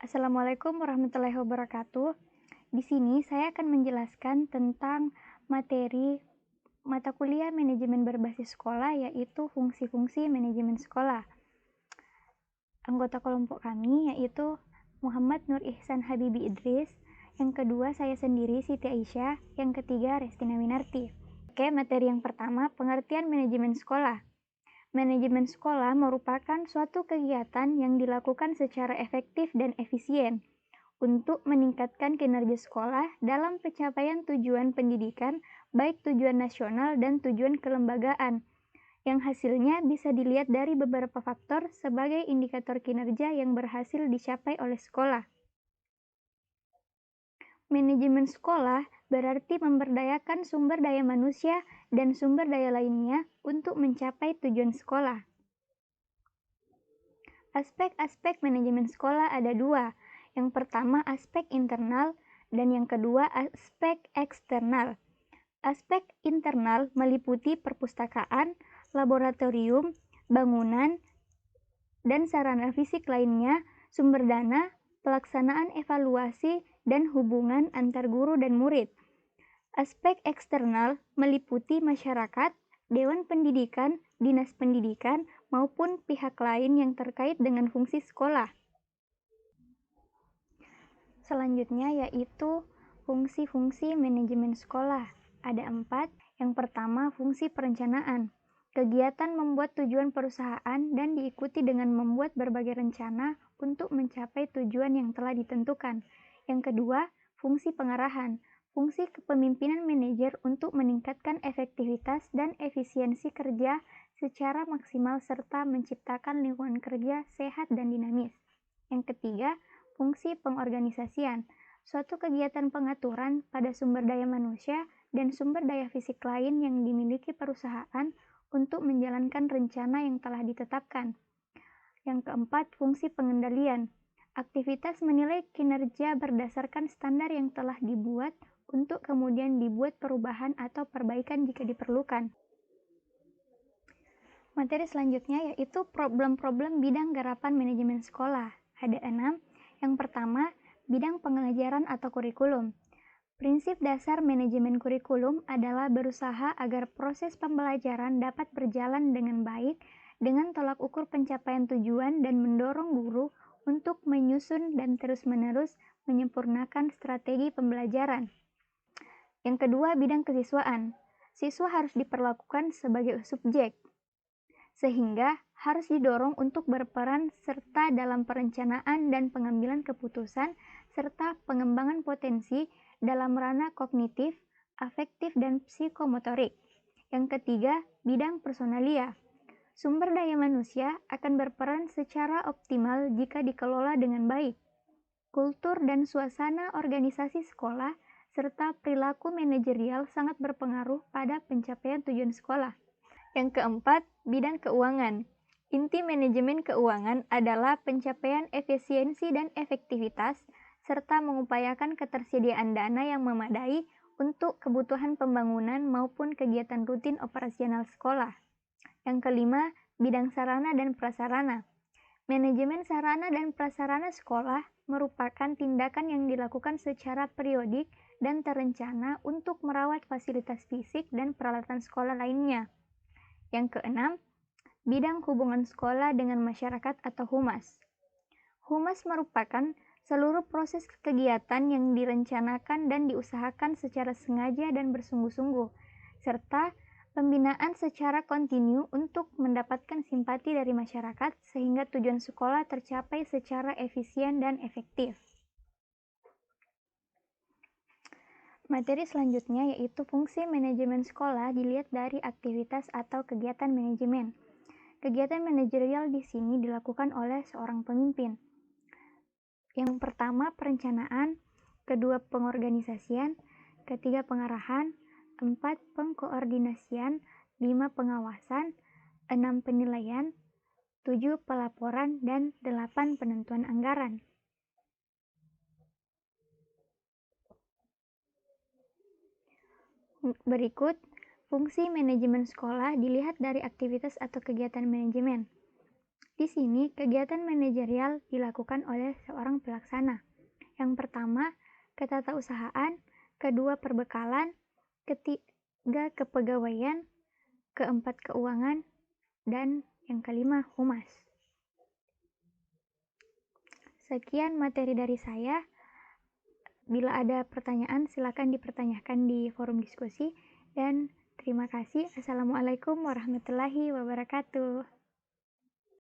Assalamualaikum warahmatullahi wabarakatuh. Di sini saya akan menjelaskan tentang materi mata kuliah manajemen berbasis sekolah, yaitu fungsi-fungsi manajemen sekolah. Anggota kelompok kami yaitu Muhammad Nur Ihsan Habibi Idris, yang kedua saya sendiri Siti Aisyah, yang ketiga Restina Winarti. Oke, materi yang pertama, pengertian manajemen sekolah. Manajemen sekolah merupakan suatu kegiatan yang dilakukan secara efektif dan efisien untuk meningkatkan kinerja sekolah dalam pencapaian tujuan pendidikan, baik tujuan nasional dan tujuan kelembagaan, yang hasilnya bisa dilihat dari beberapa faktor sebagai indikator kinerja yang berhasil dicapai oleh sekolah. Manajemen sekolah berarti memberdayakan sumber daya manusia dan sumber daya lainnya untuk mencapai tujuan sekolah. Aspek-aspek manajemen sekolah ada dua. Yang pertama aspek internal dan yang kedua aspek eksternal. Aspek internal meliputi perpustakaan, laboratorium, bangunan, dan sarana fisik lainnya, sumber dana, pelaksanaan evaluasi, dan hubungan antar guru dan murid. Aspek eksternal meliputi masyarakat, dewan pendidikan, dinas pendidikan, maupun pihak lain yang terkait dengan fungsi sekolah. Selanjutnya yaitu fungsi-fungsi manajemen sekolah. Ada 4. Yang pertama, fungsi perencanaan. Kegiatan membuat tujuan perusahaan dan diikuti dengan membuat berbagai rencana untuk mencapai tujuan yang telah ditentukan. Yang kedua, fungsi pengarahan. Fungsi kepemimpinan manajer untuk meningkatkan efektivitas dan efisiensi kerja secara maksimal serta menciptakan lingkungan kerja sehat dan dinamis. Yang ketiga, fungsi pengorganisasian. Suatu kegiatan pengaturan pada sumber daya manusia dan sumber daya fisik lain yang dimiliki perusahaan untuk menjalankan rencana yang telah ditetapkan. Yang keempat, fungsi pengendalian. Aktivitas menilai kinerja berdasarkan standar yang telah dibuat untuk kemudian dibuat perubahan atau perbaikan jika diperlukan. Materi selanjutnya yaitu problem-problem bidang garapan manajemen sekolah. Ada 6. Yang pertama, bidang pengajaran atau kurikulum. Prinsip dasar manajemen kurikulum adalah berusaha agar proses pembelajaran dapat berjalan dengan baik dengan tolak ukur pencapaian tujuan dan mendorong guru untuk menyusun dan terus-menerus menyempurnakan strategi pembelajaran. Yang kedua, bidang kesiswaan. Siswa harus diperlakukan sebagai subjek, sehingga harus didorong untuk berperan serta dalam perencanaan dan pengambilan keputusan serta pengembangan potensi dalam ranah kognitif, afektif, dan psikomotorik. Yang ketiga, bidang personalia. Sumber daya manusia akan berperan secara optimal jika dikelola dengan baik. Kultur dan suasana organisasi sekolah serta perilaku manajerial sangat berpengaruh pada pencapaian tujuan sekolah. Yang keempat, bidang keuangan. Inti manajemen keuangan adalah pencapaian efisiensi dan efektivitas, serta mengupayakan ketersediaan dana yang memadai untuk kebutuhan pembangunan maupun kegiatan rutin operasional sekolah. Yang kelima, bidang sarana dan prasarana. Manajemen sarana dan prasarana sekolah merupakan tindakan yang dilakukan secara periodik dan terencana untuk merawat fasilitas fisik dan peralatan sekolah lainnya. Yang keenam, bidang hubungan sekolah dengan masyarakat atau humas. Humas merupakan seluruh proses kegiatan yang direncanakan dan diusahakan secara sengaja dan bersungguh-sungguh, serta pembinaan secara kontinu untuk mendapatkan simpati dari masyarakat sehingga tujuan sekolah tercapai secara efisien dan efektif. Materi selanjutnya yaitu fungsi manajemen sekolah dilihat dari aktivitas atau kegiatan manajemen. Kegiatan manajerial di sini dilakukan oleh seorang pemimpin. Yang pertama perencanaan, kedua pengorganisasian, ketiga pengarahan, 4 pengkoordinasian, 5 pengawasan, 6 penilaian, 7 pelaporan, dan 8 penentuan anggaran. Berikut, fungsi manajemen sekolah dilihat dari aktivitas atau kegiatan manajemen. Di sini, kegiatan manajerial dilakukan oleh seorang pelaksana. Yang pertama, ketatausahaan, kedua, perbekalan, ketiga, kepegawaian, keempat, keuangan, dan yang kelima, humas. Sekian materi dari saya. Bila ada pertanyaan, silakan dipertanyakan di forum diskusi. Dan terima kasih. Assalamualaikum warahmatullahi wabarakatuh.